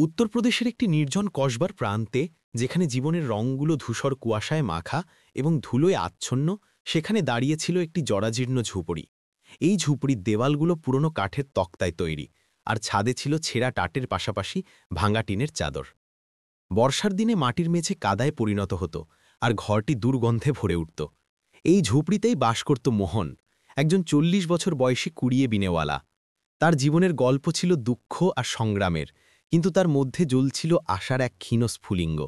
উত্তরপ্রদেশের একটি নির্জন কসবার প্রান্তে, যেখানে জীবনের রঙগুলো ধূসর কুয়াশায় মাখা এবং ধুলোয় আচ্ছন্ন, সেখানে দাঁড়িয়েছিল একটি জরাজীর্ণ ঝুপড়ি। এই ঝুপড়ির দেওয়ালগুলো পুরনো কাঠের তক্তায় তৈরি, আর ছাদে ছিল ছেঁড়া টাটের পাশাপাশি ভাঙা টিনের চাদর। বর্ষার দিনে মাটির মেঝে কাদায় পরিণত হতো, আর ঘরটি দুর্গন্ধে ভরে উঠত। এই ঝুপড়িতেই বাস করত মোহন, একজন ৪০ বছর বয়সী কুড়িয়ে বিনেওয়ালা। তার জীবনের গল্প ছিল দুঃখ আর সংগ্রামের, কিন্তু তার মধ্যে জ্বলছিল আশার এক ক্ষীণ স্ফুলিঙ্গ।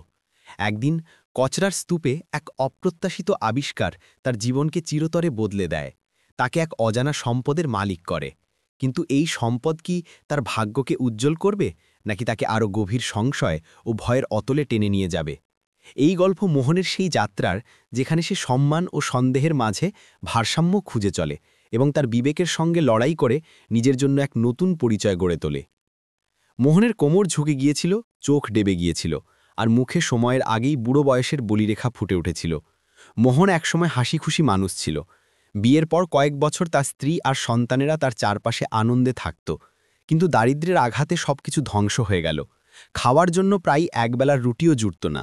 একদিন কচরার স্তূপে এক অপ্রত্যাশিত আবিষ্কার তার জীবনকে চিরতরে বদলে দেয়। তাকে এক অজানা সম্পদের মালিক করে। কিন্তু এই সম্পদ কি তার ভাগ্যকে উজ্জ্বল করবে, নাকি তাকে আরও গভীর সংশয় ও ভয়ের অতলে টেনে নিয়ে যাবে? এই গল্প মোহনের সেই যাত্রার, যেখানে সে সম্মান ও সন্দেহের মাঝে ভারসাম্য খুঁজে চলে এবং তার বিবেকের সঙ্গে লড়াই করে নিজের জন্য এক নতুন পরিচয় গড়ে তোলে। মোহনের কোমর ঝুঁকে গিয়েছিল, চোখ ডেবে গিয়েছিল, আর মুখে সময়ের আগেই বুড়ো বয়সের বলিরেখা ফুটে উঠেছিল। মোহন একসময় হাসি খুশি মানুষ ছিল। বিয়ের পর কয়েক বছর তার স্ত্রী আর সন্তানেরা তার চারপাশে আনন্দে থাকত। কিন্তু দারিদ্র্যের আঘাতে সবকিছু ধ্বংস হয়ে গেল। খাওয়ার জন্য প্রায় একবেলার রুটিও জুটত না।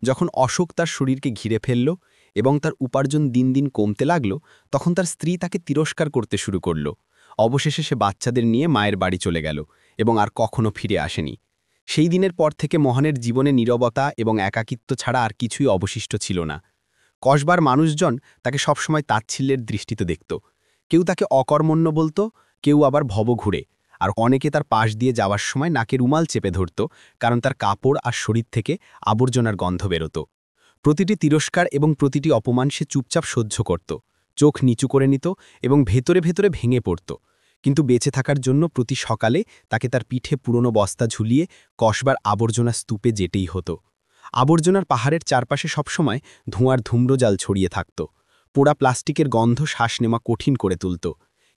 যখন অসুখ তার শরীরকে ঘিরে ফেলল এবং তার উপার্জন দিন দিন কমতে লাগল, তখন তার স্ত্রী তাকে তিরস্কার করতে শুরু করল। অবশেষে সে বাচ্চাদের নিয়ে মায়ের বাড়ি চলে গেল এবং আর কখনো ফিরে আসেনি। সেই দিনের পর থেকে মোহনের জীবনে নীরবতা এবং একাকিত্ব ছাড়া আর কিছুই অবশিষ্ট ছিল না। কসবার মানুষজন তাকে সবসময় তাচ্ছিল্যের দৃষ্টিতে দেখত। কেউ তাকে অকর্মণ্য বলত, কেউ আবার ভবঘুরে, আর অনেকে তার পাশ দিয়ে যাওয়ার সময় নাকে রুমাল চেপে ধরত, কারণ তার কাপড় আর শরীর থেকে আবর্জনার গন্ধ বেরোত। প্রতিটি তিরস্কার এবং প্রতিটি অপমান সে চুপচাপ সহ্য করত, চোখ নিচু করে নিত এবং ভেতরে ভেতরে ভেঙে পড়ত। কিন্তু বেঁচে থাকার জন্য প্রতি সকালে তাকে তার পিঠে পুরনো বস্তা ঝুলিয়ে কসবার আবর্জনা স্তূপে যেতেই হতো। আবর্জনার পাহাড়ের চারপাশে সবসময় ধোঁয়ার ধূম্রজাল ছড়িয়ে থাকত। পোড়া প্লাস্টিকের গন্ধ শ্বাস নেওয়া কঠিন করে তুলত।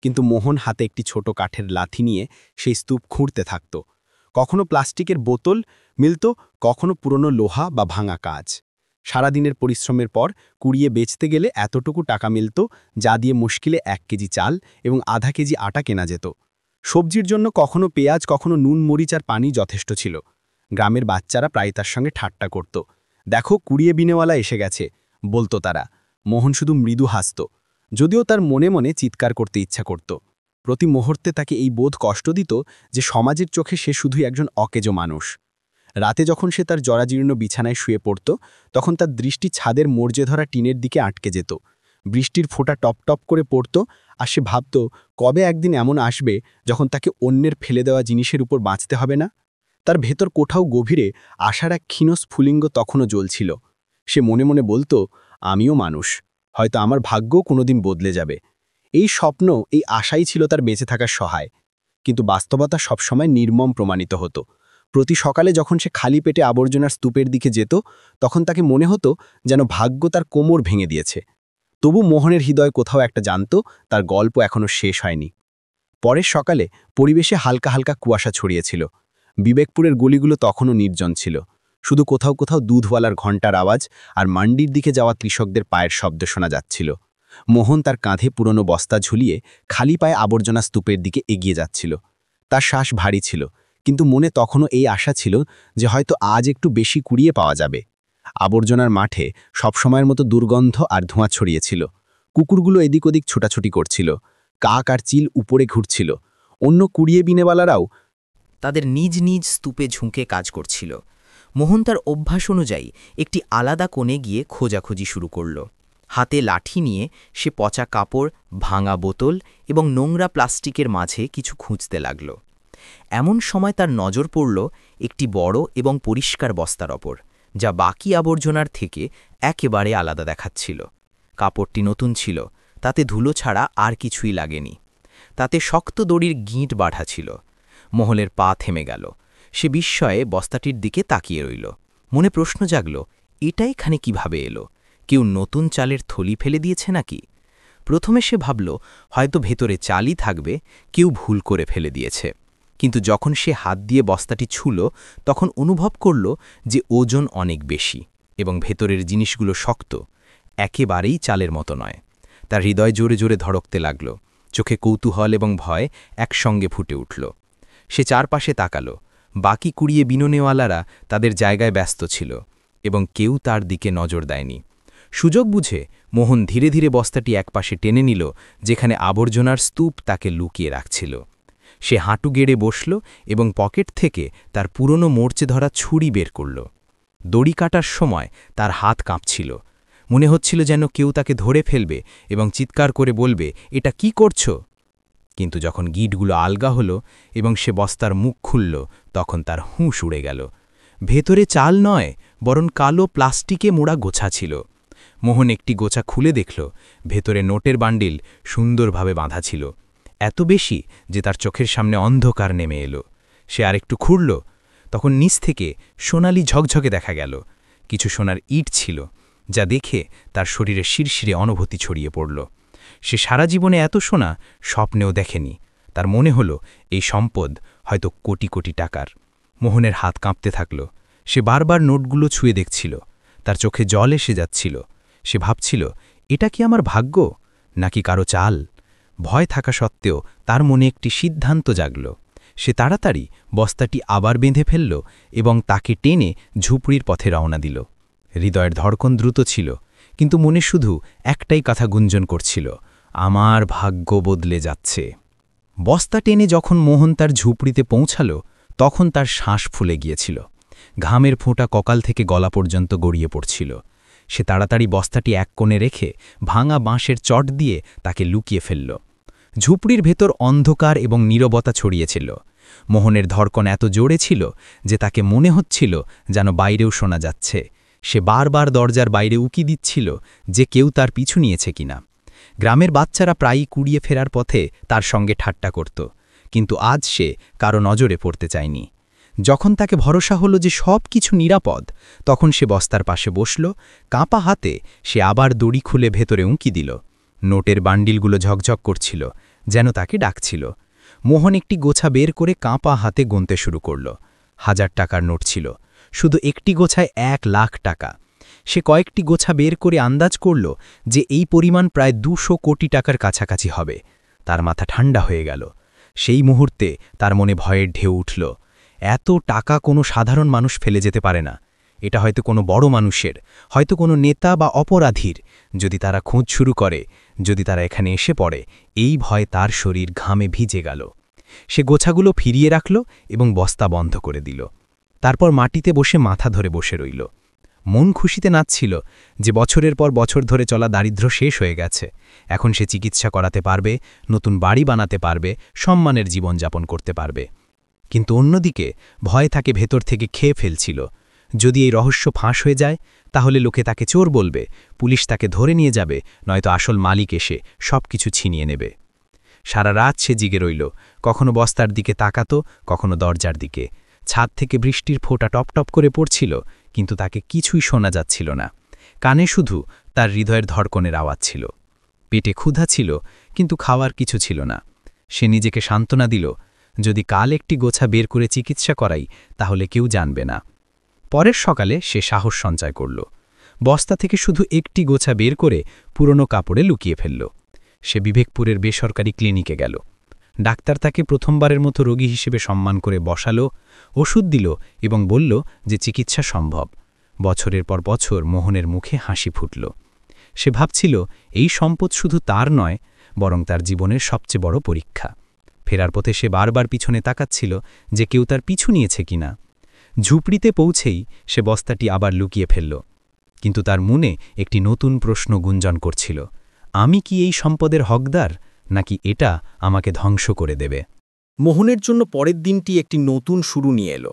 কিন্তু মোহন হাতে একটি ছোট কাঠের লাথি নিয়ে সেই স্তূপ খুঁড়তে থাকত। কখনো প্লাস্টিকের বোতল মিলত, কখনো পুরনো লোহা বা ভাঙা কাজ। সারাদিনের পরিশ্রমের পর কুড়িয়ে বেচতে গেলে এতটুকু টাকা মিলত, যা দিয়ে মুশকিলে ১ কেজি চাল এবং আধা কেজি আটা কেনা যেত। সবজির জন্য কখনো পেঁয়াজ, কখনো নুন, মরিচ আর পানি যথেষ্ট ছিল। গ্রামের বাচ্চারা প্রায় তার সঙ্গে ঠাট্টা করত। দেখো, কুড়িয়ে বিনেওয়ালা এসে গেছে, বলতো তারা। মোহন শুধু মৃদু হাসত, যদিও তার মনে মনে চিৎকার করতে ইচ্ছা করত। প্রতি মুহূর্তে তাকে এই বোধ কষ্ট দিত যে সমাজের চোখে সে শুধুই একজন অকেজো মানুষ। রাতে যখন সে তার জরাজীর্ণ বিছানায় শুয়ে পড়ত, তখন তার দৃষ্টি ছাদের মরজে ধরা টিনের দিকে আটকে যেত। বৃষ্টির ফোঁটা টপ টপ করে পড়ত, আর সে ভাবত কবে একদিন এমন আসবে যখন তাকে অন্যের ফেলে দেওয়া জিনিসের উপর বাঁচতে হবে না। তার ভেতর কোথাও গভীরে আশার এক ক্ষীণ স্ফুলিঙ্গ তখনও জ্বলছিল। সে মনে মনে বলতো, আমিও মানুষ, হয়তো আমার ভাগ্যও কোনোদিন বদলে যাবে। এই স্বপ্ন, এই আশাই ছিল তার বেঁচে থাকার সহায়। কিন্তু বাস্তবতা সবসময় নির্মম প্রমাণিত হতো। প্রতি সকালে যখন সে খালি পেটে আবর্জনার স্তূপের দিকে যেত, তখন তাকে মনে হতো যেন ভাগ্য তার কোমর ভেঙে দিয়েছে। তবু মোহনের হৃদয় কোথাও একটা জানত, তার গল্প এখনও শেষ হয়নি। পরের সকালে পরিবেশে হালকা হালকা কুয়াশা ছড়িয়েছিল। বিবেকপুরের গলিগুলো তখনও নির্জন ছিল। শুধু কোথাও কোথাও দুধওয়ালার ঘণ্টার আওয়াজ আর মান্ডির দিকে যাওয়া কৃষকদের পায়ের শব্দ শোনা যাচ্ছিল। মোহন তার কাঁধে পুরনো বস্তা ঝুলিয়ে খালি পায়ে আবর্জনা স্তূপের দিকে এগিয়ে যাচ্ছিল। তার শ্বাস ভারী ছিল, কিন্তু মনে তখনও এই আশা ছিল যে হয়তো আজ একটু বেশি কুড়িয়ে পাওয়া যাবে। আবর্জনার মাঠে সবসময়ের মতো দুর্গন্ধ আর ধোঁয়া ছড়িয়েছিল। কুকুরগুলো এদিক ওদিক ছোটাছুটি করছিল, কাক আর চিল উপরে ঘুরছিল। অন্য কুড়িয়ে বিনেওয়ালারাও তাদের নিজ নিজ স্তূপে ঝুঁকে কাজ করছিল। মোহন তার অভ্যাস অনুযায়ী একটি আলাদা কোণে গিয়ে খোঁজাখুঁজি শুরু করল। হাতে লাঠি নিয়ে সে পচা কাপড়, ভাঙা বোতল এবং নোংরা প্লাস্টিকের মাঝে কিছু খুঁজতে লাগল। এমন সময় তার নজর পড়ল একটি বড় এবং পরিষ্কার বস্তার ওপর, যা বাকি আবর্জনার থেকে একেবারে আলাদা দেখাচ্ছিল। কাপড়টি নতুন ছিল, তাতে ধুলো ছাড়া আর কিছুই লাগেনি। তাতে শক্ত দড়ির গিঁট বাঁধা ছিল। মোহনের পা থেমে গেল। সে বিস্ময়ে বস্তাটির দিকে তাকিয়ে রইল। মনে প্রশ্ন জাগল, এটা এখানে কিভাবে এলো? কেউ নতুন চালের থলি ফেলে দিয়েছে নাকি? প্রথমে সে ভাবল হয়তো ভেতরে চালই থাকবে, কেউ ভুল করে ফেলে দিয়েছে। কিন্তু যখন সে হাত দিয়ে বস্তাটি ছুঁল, তখন অনুভব করল যে ওজন অনেক বেশি এবং ভেতরের জিনিসগুলো শক্ত, একেবারেই চালের মতো নয়। তার হৃদয় জোরে জোরে ধড়কতে লাগল। চোখে কৌতূহল এবং ভয় একসঙ্গে ফুটে উঠল। সে চারপাশে তাকাল। বাকি কুড়িয়ে বিনোনেওয়ালারা তাদের জায়গায় ব্যস্ত ছিল এবং কেউ তার দিকে নজর দেয়নি। সুযোগ বুঝে মোহন ধীরে ধীরে বস্তাটি একপাশে টেনে নিল, যেখানে আবর্জনার স্তূপ তাকে লুকিয়ে রাখছিল। সে হাঁটু গেড়ে বসল এবং পকেট থেকে তার পুরনো মরচে ধরা ছুরি বের করল। দড়ি কাটার সময় তার হাত কাঁপছিল। মনে হচ্ছিল যেন কেউ তাকে ধরে ফেলবে এবং চিৎকার করে বলবে, এটা কি করছো? কিন্তু যখন গিঁটগুলো আলগা হলো এবং সে বস্তার মুখ খুলল, তখন তার হুঁশ উড়ে গেল। ভেতরে চাল নয়, বরং কালো প্লাস্টিকে মোড়া গোছা ছিল। মোহন একটি গোছা খুলে দেখল, ভেতরে নোটের বান্ডিল সুন্দরভাবে বাঁধা ছিল, এত বেশি যে তার চোখের সামনে অন্ধকার নেমে এলো। সে আরেকটু খুঁড়ল, তখন নিচ থেকে সোনালি ঝকঝকে দেখা গেল। কিছু সোনার ইট ছিল, যা দেখে তার শরীরে শিরশিরে অনুভূতি ছড়িয়ে পড়ল। সে সারা জীবনে এত সোনা স্বপ্নেও দেখেনি। তার মনে হলো এই সম্পদ হয়তো কোটি কোটি টাকার। মোহনের হাত কাঁপতে থাকল। সে বারবার নোটগুলো ছুঁয়ে দেখছিল। তার চোখে জল এসে যাচ্ছিল। সে ভাবছিল, এটা কি আমার ভাগ্য নাকি কারো চাল? ভয় থাকা সত্ত্বেও তার মনে একটি সিদ্ধান্ত জাগল। সে তাড়াতাড়ি বস্তাটি আবার বেঁধে ফেলল এবং তাকে টেনে ঝুপড়ির পথে রওনা দিল। হৃদয়ের ধড়কন দ্রুত ছিল, কিন্তু মনে শুধু একটাই কথা গুঞ্জন করছিল, আমার ভাগ্য বদলে যাচ্ছে। বস্তা টেনে যখন মোহন তার ঝুপড়িতে পৌঁছাল, তখন তার শ্বাস ফুলে গিয়েছিল। ঘামের ফোঁটা ককাল থেকে গলা পর্যন্ত গড়িয়ে পড়ছিল। সে তাড়াতাড়ি বস্তাটি এক কোণে রেখে ভাঙা বাঁশের চট দিয়ে তাকে লুকিয়ে ফেলল। ঝুপড়ির ভেতর অন্ধকার এবং নীরবতা ছড়িয়েছিল। মোহনের ধড়কন এত জোরে ছিল যে তাকে মনে হচ্ছিল যেন বাইরেও শোনা যাচ্ছে। সে বারবার দরজার বাইরে উকি দিচ্ছিল যে কেউ তার পিছু নিয়েছে কিনা। গ্রামের বাচ্চারা প্রায়ই কুড়িয়ে ফেরার পথে তার সঙ্গে ঠাট্টা করত, কিন্তু আজ সে কারো নজরে পড়তে চায়নি। যখন তাকে ভরসা হলো যে সব কিছু নিরাপদ, তখন সে বস্তার পাশে বসল। কাঁপা হাতে সে আবার দড়ি খুলে ভেতরে উঁকি দিল। নোটের বান্ডিলগুলো ঝকঝক করছিল, যেন তাকে ডাকছিল। মোহন একটি গোছা বের করে কাঁপা হাতে গুনতে শুরু করল। 1000 টাকার নোট ছিল, শুধু একটি গোছায় 1,00,000 টাকা। সে কয়েকটি গোছা বের করে আন্দাজ করল যে এই পরিমাণ প্রায় 200 কোটি টাকার কাছাকাছি হবে। তার মাথা ঠান্ডা হয়ে গেল। সেই মুহূর্তে তার মনে ভয়ের ঢেউ উঠল। এত টাকা কোনো সাধারণ মানুষ ফেলে যেতে পারে না। এটা হয়তো কোনো বড় মানুষের, হয়তো কোনো নেতা বা অপরাধীর। যদি তারা খোঁজ শুরু করে, যদি তারা এখানে এসে পড়ে, এই ভয়ে তার শরীর ঘামে ভিজে গেল। সে গোছাগুলো ফিরিয়ে রাখল এবং বস্তা বন্ধ করে দিল। তারপর মাটিতে বসে মাথা ধরে বসে রইল। মন খুশিতে নাচছিল যে বছরের পর বছর ধরে চলা দারিদ্র্য শেষ হয়ে গেছে। এখন সে চিকিৎসা করাতে পারবে, নতুন বাড়ি বানাতে পারবে, সম্মানের জীবনযাপন করতে পারবে। কিন্তু অন্যদিকে ভয় তাকে ভেতর থেকে খেয়ে ফেলছিল। যদি এই রহস্য ফাঁস হয়ে যায়, তাহলে লোকে তাকে চোর বলবে, পুলিশ তাকে ধরে নিয়ে যাবে, নয়তো আসল মালিক এসে সবকিছু ছিনিয়ে নেবে। সারা রাত সে জিগে রইল, কখনো বস্তার দিকে তাকাত, কখনো দরজার দিকে। ছাদ থেকে বৃষ্টির ফোঁটা টপটপ করে পড়ছিল, কিন্তু তাকে কিছুই শোনা যাচ্ছিল না। কানে শুধু তার হৃদয়ের ধড়কনের আওয়াজ ছিল। পেটে ক্ষুধা ছিল, কিন্তু খাওয়ার কিছু ছিল না। সে নিজেকে সান্ত্বনা দিল, যদি কাল একটি গোছা বের করে চিকিৎসা করাই, তাহলে কেউ জানবে না। পরের সকালে সে সাহস সঞ্চয় করল। বস্তা থেকে শুধু একটি গোছা বের করে পুরনো কাপড়ে লুকিয়ে ফেলল। সে বিবেকপুরের বেসরকারি ক্লিনিকে গেল। ডাক্তার তাকে প্রথমবারের মতো রোগী হিসেবে সম্মান করে বসালো, ওষুধ দিল এবং বলল যে চিকিৎসা সম্ভব। বছরের পর বছর মোহনের মুখে হাসি ফুটল। সে ভাবছিল এই সম্পদ শুধু তার নয়, বরং তার জীবনের সবচেয়ে বড় পরীক্ষা। ফেরার পথে সে বারবার পিছনে তাকাচ্ছিল যে কেউ তার পিছু নিয়েছে কিনা। ঝুপড়িতে পৌঁছেই সে বস্তাটি আবার লুকিয়ে ফেলল, কিন্তু তার মনে একটি নতুন প্রশ্ন গুঞ্জন করছিল, আমি কি এই সম্পদের হকদার, নাকি এটা আমাকে ধ্বংস করে দেবে? মোহনের জন্য পরের দিনটি একটি নতুন শুরু নিয়ে এলো।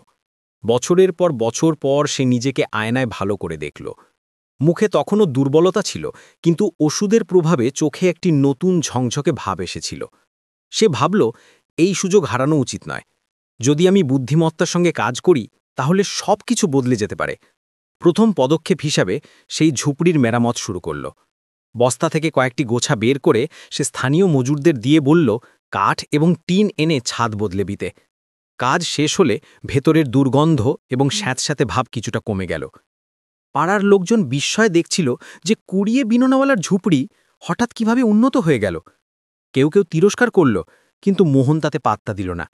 বছরের পর বছর পর সে নিজেকে আয়নায় ভালো করে দেখল। মুখে তখনও দুর্বলতা ছিল, কিন্তু ওষুধের প্রভাবে চোখে একটি নতুন ঝকঝকে ভাব এসেছিল। সে ভাবল, এই সুযোগ হারানো উচিত নয়। যদি আমি বুদ্ধিমত্তার সঙ্গে কাজ করি, তাহলে সব কিছু বদলে যেতে পারে। প্রথম পদক্ষেপ হিসাবে সেই ঝুপড়ির মেরামত শুরু করল। বস্তা থেকে কয়েকটি গোছা বের করে সে স্থানীয় মজুরদের দিয়ে বলল, কাঠ এবং টিন এনে ছাদ বদলে দিতে। কাজ শেষ হলে ভেতরের দুর্গন্ধ এবং স্যাঁতস্যাঁতে ভাব কিছুটা কমে গেল। পাড়ার লোকজন বিস্ময়ে দেখছিল যে কুড়িয়ে বিনোনাওয়ালার ঝুপড়ি হঠাৎ কিভাবে উন্নত হয়ে গেল। কেউ কেউ তিরস্কার করল, কিন্তু মোহন তাতে পাত্তা দিল না।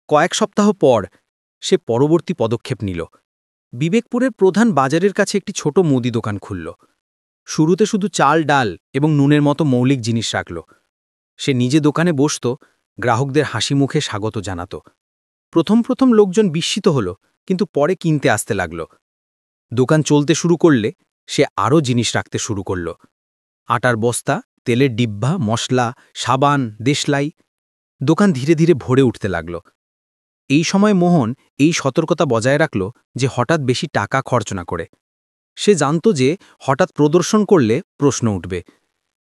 কয়েক সপ্তাহ পর সে পরবর্তী পদক্ষেপ নিল। বিবেকপুরের প্রধান বাজারের কাছে একটি ছোট মুদি দোকান খুলল। শুরুতে শুধু চাল, ডাল এবং নুনের মতো মৌলিক জিনিস রাখল। সে নিজে দোকানে বসত, গ্রাহকদের হাসি মুখে স্বাগত জানাত। প্রথম লোকজন বিস্মিত হল, কিন্তু পরে কিনতে আসতে লাগল। দোকান চলতে শুরু করলে সে আরও জিনিস রাখতে শুরু করল। আটার বস্তা, তেলের ডিব্বা, মশলা, সাবান, দেশলাই। দোকান ধীরে ধীরে ভরে উঠতে লাগল। এই সময় মোহন এই সতর্কতা বজায় রাখল যে হঠাৎ বেশি টাকা খরচ না করে। সে জানত যে হঠাৎ প্রদর্শন করলে প্রশ্ন উঠবে,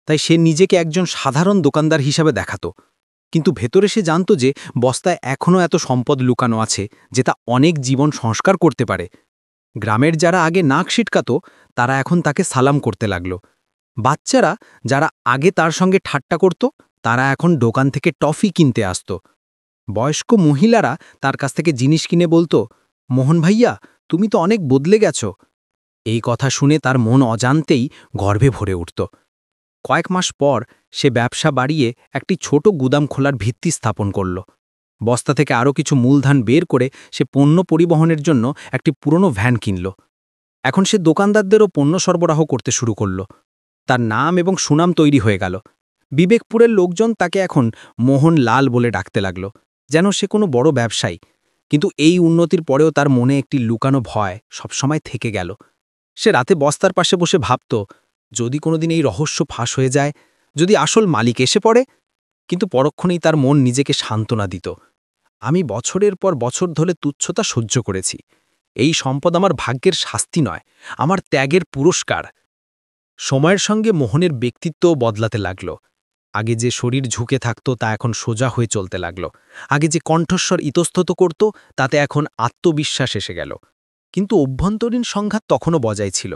তাই সে নিজেকে একজন সাধারণ দোকানদার হিসাবে দেখাত। কিন্তু ভেতরে সে জানত যে বস্তায় এখনও এত সম্পদ লুকানো আছে যে তা অনেক জীবন সংস্কার করতে পারে। গ্রামের যারা আগে নাক সিটকাত, তারা এখন তাকে সালাম করতে লাগল। বাচ্চারা যারা আগে তার সঙ্গে ঠাট্টা করত, তারা এখন দোকান থেকে টফি কিনতে আসত। বয়স্ক মহিলারা তার কাছ থেকে জিনিস কিনে বলতো, মোহন ভাইয়া, তুমি তো অনেক বদলে গেছ। এই কথা শুনে তার মন অজান্তেই গর্বে ভরে উঠত। কয়েক মাস পর সে ব্যবসা বাড়িয়ে একটি ছোট গুদাম খোলার ভিত্তি স্থাপন করল। বস্তা থেকে আরও কিছু মূলধন বের করে সে পণ্য পরিবহনের জন্য একটি পুরনো ভ্যান কিনল। এখন সে দোকানদারদেরও পণ্য সরবরাহ করতে শুরু করল। তার নাম এবং সুনাম তৈরি হয়ে গেল। বিবেকপুরের লোকজন তাকে এখন মোহন লাল বলে ডাকতে লাগল, যেন সে কোনো বড় ব্যবসায়ী। কিন্তু এই উন্নতির পরেও তার মনে একটি লুকানো ভয় সবসময় থেকে গেল। সে রাতে বস্তার পাশে বসে ভাবত, যদি কোনোদিন এই রহস্য ফাঁস হয়ে যায়, যদি আসল মালিক এসে পড়ে। কিন্তু পরক্ষণেই তার মন নিজেকে সান্ত্বনা দিত, আমি বছরের পর বছর ধরে তুচ্ছতা সহ্য করেছি। এই সম্পদ আমার ভাগ্যের শাস্তি নয়, আমার ত্যাগের পুরস্কার। সময়ের সঙ্গে মোহনের ব্যক্তিত্বও বদলাতে লাগল। আগে যে শরীর ঝুঁকে থাকত তা এখন সোজা হয়ে চলতে লাগল। আগে যে কণ্ঠস্বর ইতস্তত করত, তাতে এখন আত্মবিশ্বাস এসে গেল। কিন্তু অভ্যন্তরীণ সংঘাত তখনও বজায় ছিল।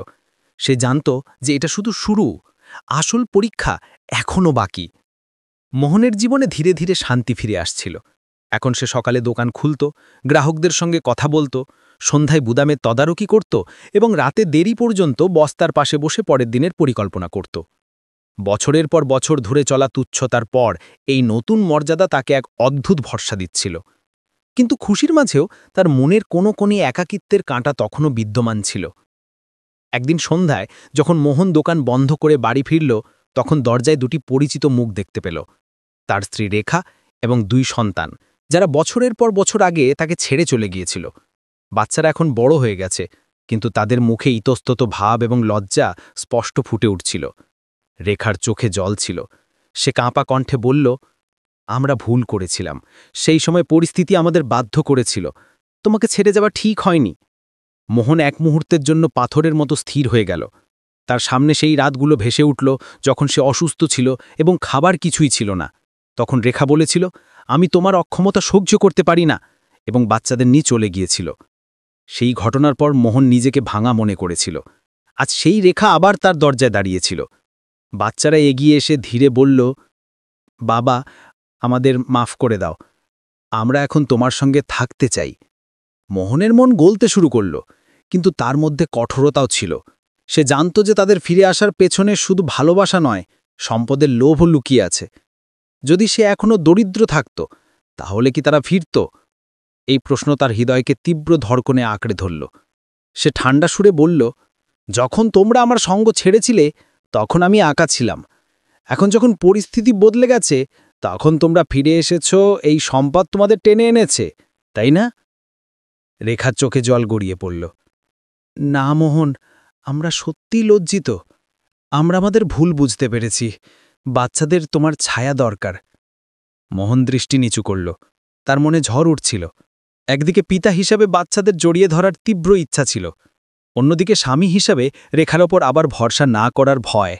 সে জানত যে এটা শুধু শুরু, আসল পরীক্ষা এখনও বাকি। মোহনের জীবনে ধীরে ধীরে শান্তি ফিরে আসছিল। এখন সে সকালে দোকান খুলত, গ্রাহকদের সঙ্গে কথা বলত, সন্ধ্যায় গুদামে তদারকি করত এবং রাতে দেরি পর্যন্ত বস্তার পাশে বসে পরের দিনের পরিকল্পনা করত। বছরের পর বছর ধরে চলা তুচ্ছতার পর এই নতুন মর্যাদা তাকে এক অদ্ভুত ভরসা দিচ্ছিল। কিন্তু খুশির মাঝেও তার মনের কোনো কোণে একাকিত্বের কাঁটা তখনও বিদ্যমান ছিল। একদিন সন্ধ্যায় যখন মোহন দোকান বন্ধ করে বাড়ি ফিরল, তখন দরজায় দুটি পরিচিত মুখ দেখতে পেল। তার স্ত্রী রেখা এবং 2 সন্তান, যারা বছরের পর বছর আগে তাকে ছেড়ে চলে গিয়েছিল। বাচ্চারা এখন বড় হয়ে গেছে, কিন্তু তাদের মুখে ইতস্তত ভাব এবং লজ্জা স্পষ্ট ফুটে উঠছিল। রেখার চোখে জল ছিল। সে কাঁপা কণ্ঠে বলল, আমরা ভুল করেছিলাম। সেই সময় পরিস্থিতি আমাদের বাধ্য করেছিল। তোমাকে ছেড়ে যাওয়া ঠিক হয়নি। মোহন এক মুহূর্তের জন্য পাথরের মতো স্থির হয়ে গেল। তার সামনে সেই রাতগুলো ভেসে উঠল, যখন সে অসুস্থ ছিল এবং খাবার কিছুই ছিল না। তখন রেখা বলেছিল, আমি তোমার অক্ষমতা সহ্য করতে পারি না, এবং বাচ্চাদের নিয়ে চলে গিয়েছিল। সেই ঘটনার পর মোহন নিজেকে ভাঙা মনে করেছিল। আজ সেই রেখা আবার তার দরজায় দাঁড়িয়েছিল। বাচ্চারা এগিয়ে এসে ধীরে বলল, বাবা, আমাদের মাফ করে দাও, আমরা এখন তোমার সঙ্গে থাকতে চাই। মোহনের মন গলতে শুরু করল, কিন্তু তার মধ্যে কঠোরতাও ছিল। সে জানত যে তাদের ফিরে আসার পেছনে শুধু ভালোবাসা নয়, সম্পদের লোভও লুকিয়ে আছে। যদি সে এখনও দরিদ্র থাকত, তাহলে কি তারা ফিরত? এই প্রশ্ন তার হৃদয়কে তীব্র ধড়কনে আঁকড়ে ধরল। সে ঠান্ডা সুরে বলল, যখন তোমরা আমার সঙ্গ ছেড়েছিলে, তখন আমি একা ছিলাম। এখন যখন পরিস্থিতি বদলে গেছে, তখন তোমরা ফিরে এসেছ, এই সম্পদ তোমাদের টেনে এনেছে, তাই না? রেখার চোখে জল গড়িয়ে পড়ল। না মোহন, আমরা সত্যিই লজ্জিত। আমরা আমাদের ভুল বুঝতে পেরেছি। বাচ্চাদের তোমার ছায়া দরকার। মোহন দৃষ্টি নিচু করল। তার মনে ঝড় উঠছিল। একদিকে পিতা হিসাবে বাচ্চাদের জড়িয়ে ধরার তীব্র ইচ্ছা ছিল, অন্যদিকে স্বামী হিসাবে রেখার ওপর আবার ভরসা না করার ভয়।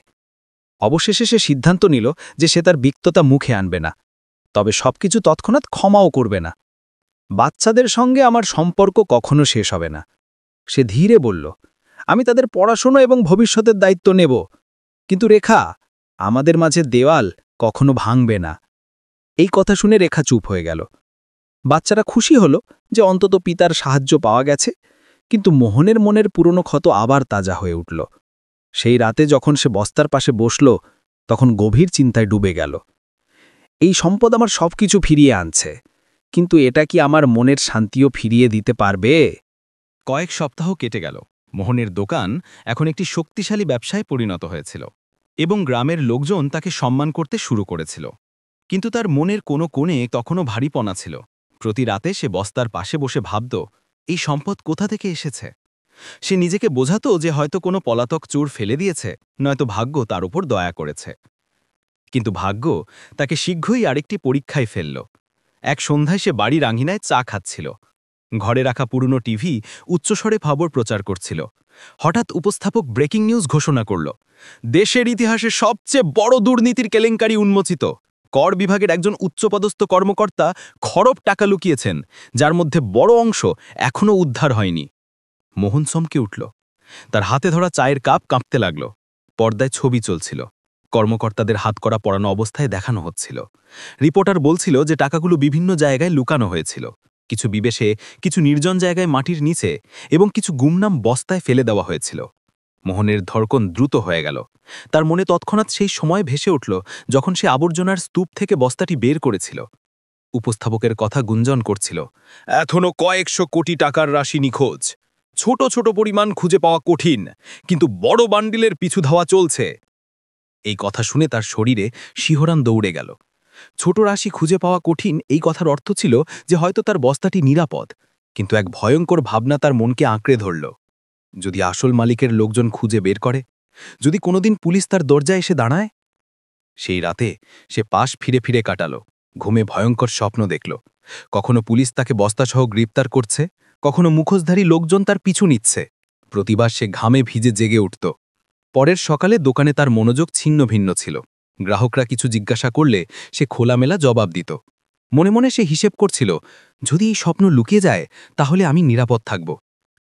অবশেষে সে সিদ্ধান্ত নিল যে সে তার বিক্ততা মুখে আনবে না, তবে সবকিছু তৎক্ষণাৎ ক্ষমাও করবে না। বাচ্চাদের সঙ্গে আমার সম্পর্ক কখনো শেষ হবে না। সে ধীরে বলল, আমি তাদের পড়াশোনা এবং ভবিষ্যতের দায়িত্ব নেব, কিন্তু রেখা, আমাদের মাঝে দেওয়াল কখনো ভাঙবে না। এই কথা শুনে রেখা চুপ হয়ে গেল। বাচ্চারা খুশি হল যে অন্তত পিতার সাহায্য পাওয়া গেছে, কিন্তু মোহনের মনের পুরনো ক্ষত আবার তাজা হয়ে উঠল। সেই রাতে যখন সে বস্তার পাশে বসল, তখন গভীর চিন্তায় ডুবে গেল। এই সম্পদ আমার সবকিছু ফিরিয়ে আনছে, কিন্তু এটা কি আমার মনের শান্তিও ফিরিয়ে দিতে পারবে? কয়েক সপ্তাহ কেটে গেল। মোহনের দোকান এখন একটি শক্তিশালী ব্যবসায় পরিণত হয়েছিল এবং গ্রামের লোকজন তাকে সম্মান করতে শুরু করেছিল। কিন্তু তার মনের কোনো কোণে তখনও ভারীপনা ছিল। প্রতি রাতে সে বস্তার পাশে বসে ভাবত, এই সম্পদ কোথা থেকে এসেছে। সে নিজেকে বোঝাতো যে হয়তো কোনো পলাতক চোর ফেলে দিয়েছে, নয়তো ভাগ্য তার উপর দয়া করেছে। কিন্তু ভাগ্য তাকে শীঘ্রই আরেকটি পরীক্ষায় ফেলল। এক সন্ধ্যায় সে বাড়ির আঙিনায় চা খাচ্ছিল। ঘরে রাখা পুরনো টিভি উচ্চস্বরে খবর প্রচার করছিল। হঠাৎ উপস্থাপক ব্রেকিং নিউজ ঘোষণা করল, দেশের ইতিহাসে সবচেয়ে বড় দুর্নীতির কেলেঙ্কারি উন্মোচিত। কর বিভাগের একজন উচ্চপদস্থ কর্মকর্তা খরব টাকা লুকিয়েছেন, যার মধ্যে বড় অংশ এখনও উদ্ধার হয়নি। মোহন চমকে উঠল। তার হাতে ধরা চায়ের কাপ কাঁপতে লাগল। পর্দায় ছবি চলছিল। কর্মকর্তাদের হাতকড়া পরানো অবস্থায় দেখানো হচ্ছিল। রিপোর্টার বলছিল যে টাকাগুলো বিভিন্ন জায়গায় লুকানো হয়েছিল, কিছু বিবেশে, কিছু নির্জন জায়গায় মাটির নিচে, এবং কিছু গুমনাম বস্তায় ফেলে দেওয়া হয়েছিল। মোহনের ধড়কন দ্রুত হয়ে গেল। তার মনে তৎক্ষণাৎ সেই সময় ভেসে উঠল যখন সে আবর্জনার স্তূপ থেকে বস্তাটি বের করেছিল। উপস্থাপকের কথা গুঞ্জন করছিল, এখনও কয়েকশো কোটি টাকার রাশি নিখোঁজ। ছোট ছোট পরিমাণ খুঁজে পাওয়া কঠিন, কিন্তু বড় বান্ডিলের পিছু ধাওয়া চলছে। এই কথা শুনে তার শরীরে শিহরণ দৌড়ে গেল। ছোট রাশি খুঁজে পাওয়া কঠিন, এই কথার অর্থ ছিল যে হয়তো তার বস্তাটি নিরাপদ। কিন্তু এক ভয়ঙ্কর ভাবনা তার মনকে আঁকড়ে ধরল। যদি আসল মালিকের লোকজন খুঁজে বের করে, যদি কোনোদিন পুলিশ তার দরজায় এসে দাঁড়ায়। সেই রাতে সে পাশ ফিরে ফিরে কাটালো। ঘুমে ভয়ঙ্কর স্বপ্ন দেখল। কখনো পুলিশ তাকে বস্তাসহ গ্রেপ্তার করছে, কখনো মুখোশধারী লোকজন তার পিছু নিচ্ছে। প্রতিবার সে ঘামে ভিজে জেগে উঠত। পরের সকালে দোকানে তার মনোযোগ ছিন্ন ভিন্ন ছিল। গ্রাহকরা কিছু জিজ্ঞাসা করলে সে খোলামেলা জবাব দিত। মনে মনে সে হিসেব করছিল, যদি এই স্বপ্ন লুকিয়ে যায় তাহলে আমি নিরাপদ থাকব,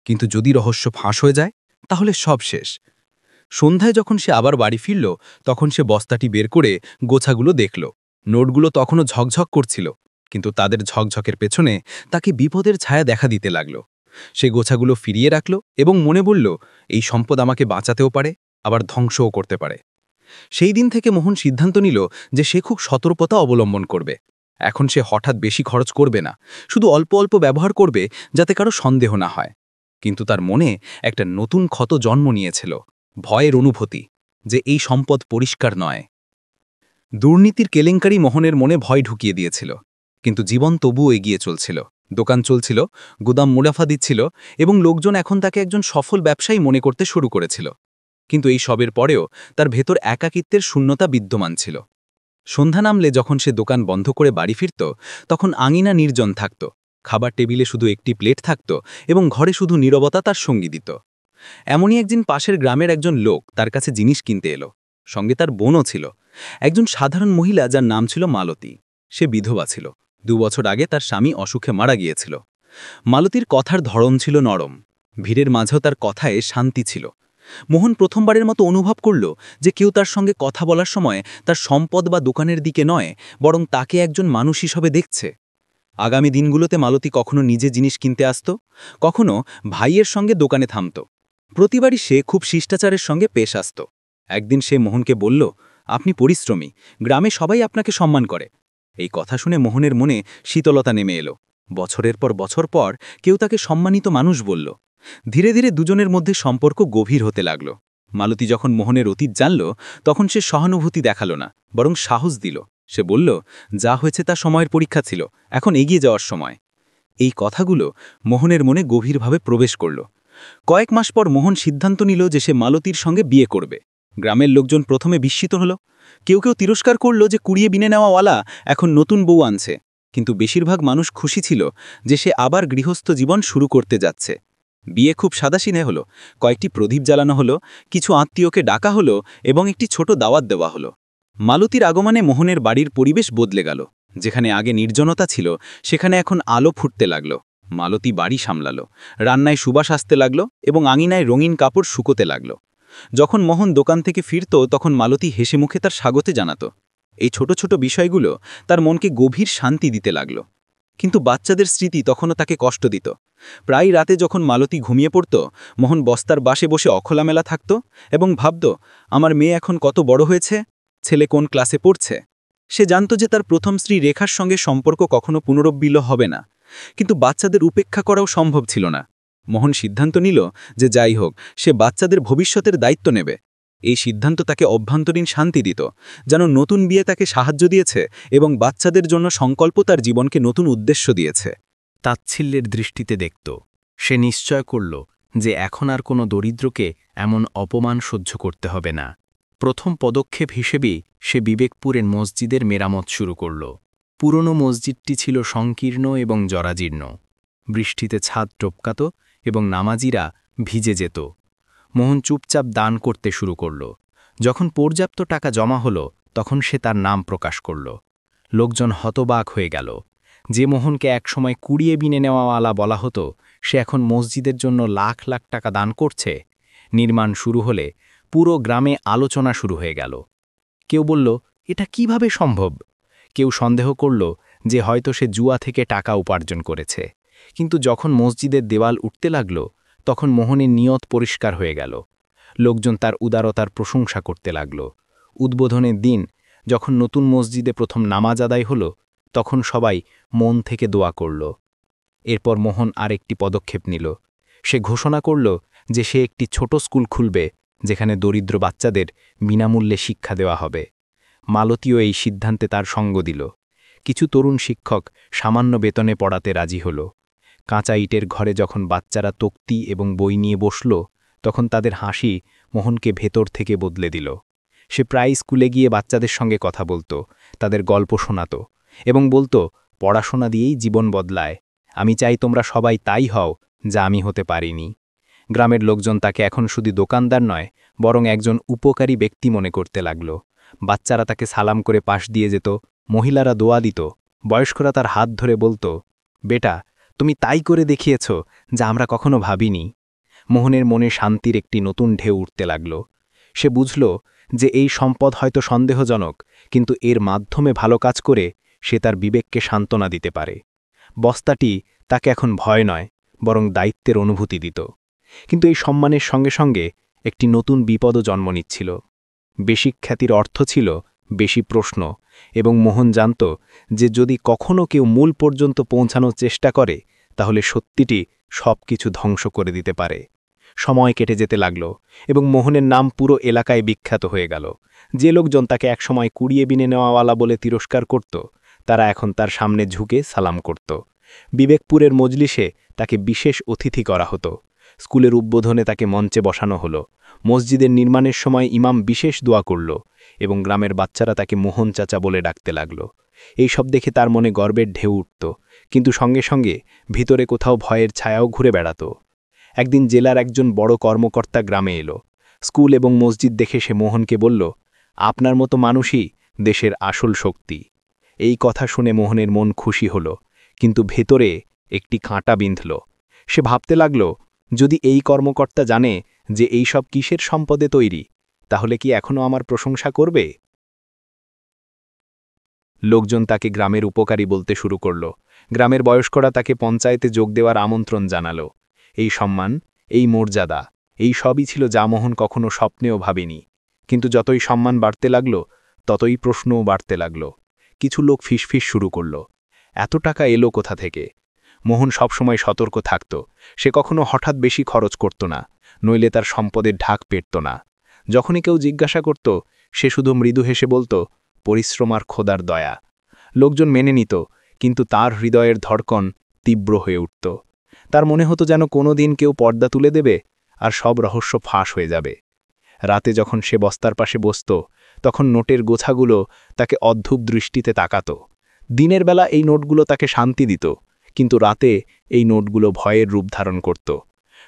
কিন্তু যদি রহস্য ফাঁস হয়ে যায় তাহলে সব শেষ। সন্ধ্যায় যখন সে আবার বাড়ি ফিরল, তখন সে বস্তাটি বের করে গোছাগুলো দেখল। নোটগুলো তখনও ঝকঝক করছিল, কিন্তু তাদের ঝকঝকের পেছনে তাকে বিপদের ছায়া দেখা দিতে লাগল। সে গোছাগুলো ফিরিয়ে রাখল এবং মনে বলল, এই সম্পদ আমাকে বাঁচাতেও পারে, আবার ধ্বংসও করতে পারে। সেই দিন থেকে মোহন সিদ্ধান্ত নিল যে সে খুব সতর্কতা অবলম্বন করবে। এখন সে হঠাৎ বেশি খরচ করবে না, শুধু অল্প অল্প ব্যবহার করবে, যাতে কারো সন্দেহ না হয়। কিন্তু তার মনে একটা নতুন ক্ষত জন্ম নিয়েছিল, ভয়ের অনুভূতি যে এই সম্পদ পরিষ্কার নয়। দুর্নীতির কেলেঙ্কারি মোহনের মনে ভয় ঢুকিয়ে দিয়েছিল, কিন্তু জীবন তবুও এগিয়ে চলছিল। দোকান চলছিল, গুদাম মুনাফা দিচ্ছিল, এবং লোকজন এখন তাকে একজন সফল ব্যবসায়ী মনে করতে শুরু করেছিল। কিন্তু এই সবের পরেও তার ভেতর একাকিত্বের শূন্যতা বিদ্যমান ছিল। সন্ধ্যা নামলে যখন সে দোকান বন্ধ করে বাড়ি ফিরত, তখন আঙিনা নির্জন থাকত। খাবার টেবিলে শুধু একটি প্লেট থাকত এবং ঘরে শুধু নীরবতা তার সঙ্গী দিত। এমনই একদিন পাশের গ্রামের একজন লোক তার কাছে জিনিস কিনতে এলো। সঙ্গে তার বোনও ছিল, একজন সাধারণ মহিলা যার নাম ছিল মালতী। সে বিধবা ছিল। 2 বছর আগে তার স্বামী অসুখে মারা গিয়েছিল। মালতীর কথার ধরন ছিল নরম, ভিড়ের মাঝেও তার কথায় শান্তি ছিল। মোহন প্রথমবারের মতো অনুভব করল যে কেউ তার সঙ্গে কথা বলার সময় তার সম্পদ বা দোকানের দিকে নয়, বরং তাকে একজন মানুষ হিসেবে দেখছে। আগামী দিনগুলোতে মালতী কখনো নিজে জিনিস কিনতে আসত, কখনো ভাইয়ের সঙ্গে দোকানে থামত। প্রতিবারই সে খুব শিষ্টাচারের সঙ্গে পেশ আসত। একদিন সে মোহনকে বলল, আপনি পরিশ্রমী, গ্রামে সবাই আপনাকে সম্মান করে। এই কথা শুনে মোহনের মনে শীতলতা নেমে এলো। বছরের পর বছর পর কেউ তাকে সম্মানিত মানুষ বলল। ধীরে ধীরে দুজনের মধ্যে সম্পর্ক গভীর হতে লাগল। মালতী যখন মোহনের অতীত জানল, তখন সে সহানুভূতি দেখালো না, বরং সাহস দিল। সে বলল, যা হয়েছে তা সময়ের পরীক্ষা ছিল, এখন এগিয়ে যাওয়ার সময়। এই কথাগুলো মোহনের মনে গভীরভাবে প্রবেশ করল। কয়েক মাস পর মোহন সিদ্ধান্ত নিল যে সে মালতীর সঙ্গে বিয়ে করবে। গ্রামের লোকজন প্রথমে বিস্মিত হল। কেউ কেউ তিরস্কার করল যে কুড়িয়ে বিনে নেওয়াওয়ালা এখন নতুন বউ আনছে, কিন্তু বেশিরভাগ মানুষ খুশি ছিল যে সে আবার গৃহস্থ জীবন শুরু করতে যাচ্ছে। বিয়ে খুব সাদাসিধে হলো। কয়েকটি প্রদীপ জ্বালানো হলো, কিছু আত্মীয়কে ডাকা হলো এবং একটি ছোট দাওয়াত দেওয়া হলো। মালতীর আগমনে মোহনের বাড়ির পরিবেশ বদলে গেল। যেখানে আগে নির্জনতা ছিল, সেখানে এখন আলো ফুটতে লাগল। মালতী বাড়ি সামলালো, রান্নায় সুবাস আসতে লাগল এবং আঙিনায় রঙিন কাপড় শুকোতে লাগল। যখন মোহন দোকান থেকে ফিরত, তখন মালতী হেসে মুখে তার স্বাগতে জানাত। এই ছোট ছোট বিষয়গুলো তার মনকে গভীর শান্তি দিতে লাগল। কিন্তু বাচ্চাদের স্মৃতি তখনও তাকে কষ্ট দিত। প্রায় রাতে যখন মালতী ঘুমিয়ে পড়ত, মোহন বস্তার বাসে বসে অখোলামেলা থাকত এবং ভাবত, আমার মেয়ে এখন কত বড় হয়েছে, ছেলে কোন ক্লাসে পড়ছে। সে জানত যে তার প্রথম স্ত্রী রেখার সঙ্গে সম্পর্ক কখনো পুনরুজ্জীবিত হবে না, কিন্তু বাচ্চাদের উপেক্ষা করাও সম্ভব ছিল না। মোহন সিদ্ধান্ত নিল যে যাই হোক, সে বাচ্চাদের ভবিষ্যতের দায়িত্ব নেবে। এই সিদ্ধান্ত তাকে অভ্যন্তরীণ শান্তি দিত, যেন নতুন বিয়ে তাকে সাহায্য দিয়েছে এবং বাচ্চাদের জন্য সংকল্প তার জীবনকে নতুন উদ্দেশ্য দিয়েছে। তাচ্ছিল্যের দৃষ্টিতে দেখত। সে নিশ্চয় করল যে এখন আর কোনো দরিদ্রকে এমন অপমান সহ্য করতে হবে না। প্রথম পদক্ষেপ হিসেবেই সে বিবেকপুরের মসজিদের মেরামত শুরু করল। পুরনো মসজিদটি ছিল সংকীর্ণ এবং জরাজীর্ণ। বৃষ্টিতে ছাদ টপকাত এবং নামাজিরা ভিজে যেত। মোহন চুপচাপ দান করতে শুরু করল। যখন পর্যাপ্ত টাকা জমা হল, তখন সে তার নাম প্রকাশ করল। লোকজন হতবাক হয়ে গেল। যে মোহনকে একসময় কুড়িয়ে বিনে নেওয়াওয়ালা বলা হতো, সে এখন মসজিদের জন্য লাখ লাখ টাকা দান করছে। নির্মাণ শুরু হলে পুরো গ্রামে আলোচনা শুরু হয়ে গেল। কেউ বলল, এটা কিভাবে সম্ভব? কেউ সন্দেহ করল যে হয়তো সে জুয়া থেকে টাকা উপার্জন করেছে। কিন্তু যখন মসজিদের দেওয়াল উঠতে লাগল, তখন মোহনের নিয়ত পরিষ্কার হয়ে গেল। লোকজন তার উদারতার প্রশংসা করতে লাগল। উদ্বোধনের দিন যখন নতুন মসজিদে প্রথম নামাজ আদায় হল, তখন সবাই মন থেকে দোয়া করল। এরপর মোহন আরেকটি পদক্ষেপ নিল। সে ঘোষণা করল যে সে একটি ছোট স্কুল খুলবে, যেখানে দরিদ্র বাচ্চাদের বিনামূল্যে শিক্ষা দেওয়া হবে। মালতীও এই সিদ্ধান্তে তার সঙ্গ দিল। কিছু তরুণ শিক্ষক সামান্য বেতনে পড়াতে রাজি হল। কাঁচা ইটের ঘরে যখন বাচ্চারা তক্তি এবং বই নিয়ে বসল, তখন তাদের হাসি মোহনকে ভেতর থেকে বদলে দিল। সে প্রায় স্কুলে গিয়ে বাচ্চাদের সঙ্গে কথা বলত, তাদের গল্প শোনাত এবং বলত, পড়াশোনা দিয়েই জীবন বদলায়। আমি চাই তোমরা সবাই তাই হও যা আমি হতে পারিনি। গ্রামের লোকজন তাকে এখন শুধু দোকানদার নয়, বরং একজন উপকারী ব্যক্তি মনে করতে লাগল। বাচ্চারা তাকে সালাম করে পাশ দিয়ে যেত, মহিলারা দোয়া দিত, বয়স্করা তার হাত ধরে বলত, বেটা, তুমি তাই করে দেখিয়েছ যা আমরা কখনো ভাবিনি। মোহনের মনে শান্তির একটি নতুন ঢেউ উঠতে লাগল। সে বুঝল যে এই সম্পদ হয়তো সন্দেহজনক, কিন্তু এর মাধ্যমে ভালো কাজ করে সে তার বিবেককে সান্ত্বনা দিতে পারে। বস্তাটি তাকে এখন ভয় নয়, বরং দায়িত্বের অনুভূতি দিত। কিন্তু এই সম্মানের সঙ্গে সঙ্গে একটি নতুন বিপদও জন্ম নিচ্ছিল। বেশি খ্যাতির অর্থ ছিল বেশি প্রশ্ন, এবং মোহন জানত যে যদি কখনো কেউ মূল পর্যন্ত পৌঁছানোর চেষ্টা করে, তাহলে সত্যিটি সবকিছু ধ্বংস করে দিতে পারে। সময় কেটে যেতে লাগল এবং মোহনের নাম পুরো এলাকায় বিখ্যাত হয়ে গেল। যে লোকজন তাকে একসময় কুড়িয়ে বিনে নেওয়াওয়ালা বলে তিরস্কার করত, তারা এখন তার সামনে ঝুঁকে সালাম করত। বিবেকপুরের মজলিসে তাকে বিশেষ অতিথি করা হতো। স্কুলের উদ্বোধনে তাকে মঞ্চে বসানো হলো। মসজিদের নির্মাণের সময় ইমাম বিশেষ দোয়া করল এবং গ্রামের বাচ্চারা তাকে মোহন চাচা বলে ডাকতে লাগল। এই সব দেখে তার মনে গর্বের ঢেউ উঠত, কিন্তু সঙ্গে সঙ্গে ভিতরে কোথাও ভয়ের ছায়াও ঘুরে বেড়াত। একদিন জেলার একজন বড় কর্মকর্তা গ্রামে এলো। স্কুল এবং মসজিদ দেখে সে মোহনকে বলল, আপনার মতো মানুষই দেশের আসল শক্তি। এই কথা শুনে মোহনের মন খুশি হল, কিন্তু ভেতরে একটি কাঁটা বিঁধল। সে ভাবতে লাগল, যদি এই কর্মকর্তা জানে যে এই সব কিসের সম্পদে তৈরি, তাহলে কি এখনও আমার প্রশংসা করবে? লোকজন তাকে গ্রামের উপকারী বলতে শুরু করল। গ্রামের বয়স্করা তাকে পঞ্চায়েতে যোগ দেওয়ার আমন্ত্রণ জানাল। এই সম্মান, এই মর্যাদা, এই সবই ছিল যা মোহন কখনো স্বপ্নেও ভাবেনি। কিন্তু যতই সম্মান বাড়তে লাগল, ততই প্রশ্নও বাড়তে লাগল। কিছু লোক ফিসফিস শুরু করল, এত টাকা এলো কোথা থেকে? মোহন সবসময় সতর্ক থাকত। সে কখনো হঠাৎ বেশি খরচ করত না, নইলে তার সম্পদের ঢাক পেটত না। যখনই কেউ জিজ্ঞাসা করত, সে শুধু মৃদু হেসে বলত, পরিশ্রম আর খোদার দয়া। লোকজন মেনে নিত, কিন্তু তার হৃদয়ের ধড়কন তীব্র হয়ে উঠত। তার মনে হতো যেন কোনো দিন কেউ পর্দা তুলে দেবে আর সব রহস্য ফাঁস হয়ে যাবে। রাতে যখন সে বস্তার পাশে বসত, তখন নোটের গোছাগুলো তাকে অদ্ভুত দৃষ্টিতে তাকাত। দিনের বেলা এই নোটগুলো তাকে শান্তি দিত, কিন্তু রাতে এই নোটগুলো ভয়ের রূপ ধারণ করত।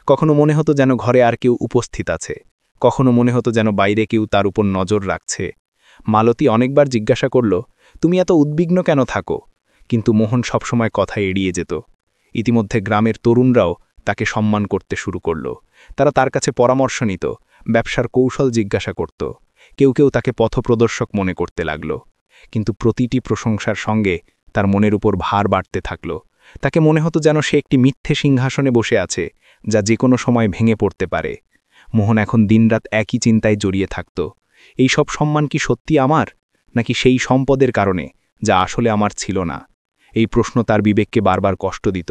কখনো মনে হতো যেন ঘরে আর কেউ উপস্থিত আছে, কখনো মনে হতো যেন বাইরে কেউ তার উপর নজর রাখছে। মালতী অনেকবার জিজ্ঞাসা করল, তুমি এত উদ্বিগ্ন কেন থাকো? কিন্তু মোহন সবসময় কথা এড়িয়ে যেত। ইতিমধ্যে গ্রামের তরুণরাও তাকে সম্মান করতে শুরু করল। তারা তার কাছে পরামর্শ নিত, ব্যবসার কৌশল জিজ্ঞাসা করত। কেউ কেউ তাকে পথপ্রদর্শক মনে করতে লাগল। কিন্তু প্রতিটি প্রশংসার সঙ্গে তার মনের উপর ভার বাড়তে থাকল। তাকে মনে হতো যেন সে একটি মিথ্যে সিংহাসনে বসে আছে, যা যে কোনো সময় ভেঙে পড়তে পারে। মোহন এখন দিনরাত একই চিন্তায় জড়িয়ে থাকত। এই সব সম্মান কি সত্যি আমার, নাকি সেই সম্পদের কারণে যা আসলে আমার ছিল না? এই প্রশ্ন তার বিবেককে বারবার কষ্ট দিত,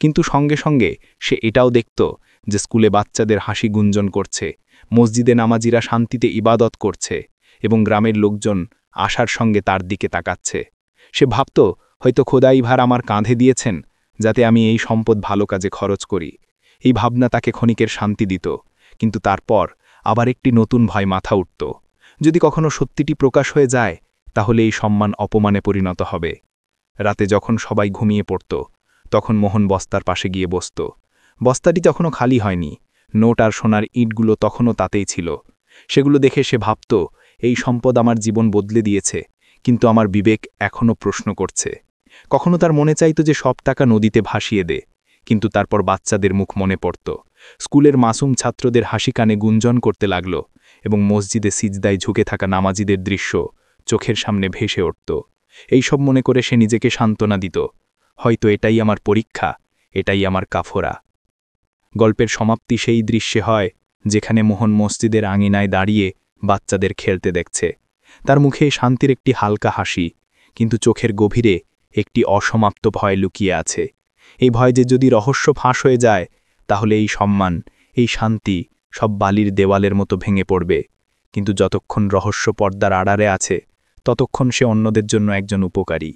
কিন্তু সঙ্গে সঙ্গে সে এটাও দেখত যে স্কুলে বাচ্চাদের হাসি গুঞ্জন করছে, মসজিদে নামাজিরা শান্তিতে ইবাদত করছে এবং গ্রামের লোকজন আশার সঙ্গে তার দিকে তাকাচ্ছে। সে ভাবত, হয়তো খোদাই ভার আমার কাঁধে দিয়েছেন যাতে আমি এই সম্পদ ভালো কাজে খরচ করি। এই ভাবনা তাকে ক্ষণিকের শান্তি দিত, কিন্তু তারপর আবার একটি নতুন ভয় মাথা উঠত। যদি কখনো সত্যিটি প্রকাশ হয়ে যায়, তাহলে এই সম্মান অপমানে পরিণত হবে। রাতে যখন সবাই ঘুমিয়ে পড়ত, তখন মোহন বস্তার পাশে গিয়ে বসত। বস্তাটি তখনও খালি হয়নি, নোট আর সোনার ইঁটগুলো তখনও তাতেই ছিল। সেগুলো দেখে সে ভাবত, এই সম্পদ আমার জীবন বদলে দিয়েছে, কিন্তু আমার বিবেক এখনও প্রশ্ন করছে। কখনো তার মনে চাইত যে সব টাকা নদীতে ভাসিয়ে দে, কিন্তু তারপর বাচ্চাদের মুখ মনে পড়ত। স্কুলের মাসুম ছাত্রদের হাসি কানে গুঞ্জন করতে লাগল এবং মসজিদে সিজদায় ঝুঁকে থাকা নামাজিদের দৃশ্য চোখের সামনে ভেসে উঠত। এইসব মনে করে সে নিজেকে সান্ত্বনা দিত, হয়তো এটাই আমার পরীক্ষা, এটাই আমার কাফরা। গল্পের সমাপ্তি সেই দৃশ্যে হয় যেখানে মোহন মসজিদের আঙিনায় দাঁড়িয়ে বাচ্চাদের খেলতে দেখছে। তার মুখে শান্তির একটি হালকা হাসি, কিন্তু চোখের গভীরে একটি অসমাপ্ত ভয় লুকিয়ে আছে। এই ভয় যে যদি রহস্য ফাঁস হয়ে যায়, তাহলে এই সম্মান, এই শান্তি সব বালির দেওয়ালের মতো ভেঙে পড়বে। কিন্তু যতক্ষণ রহস্য পর্দার আড়ালে আছে, ততক্ষণ সে অন্যদের জন্য একজন উপকারী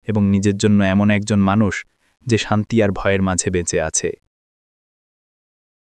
এবং নিজের জন্য এমন একজন মানুষ যে শান্তি আর ভয়ের মাঝে বেঁচে আছে।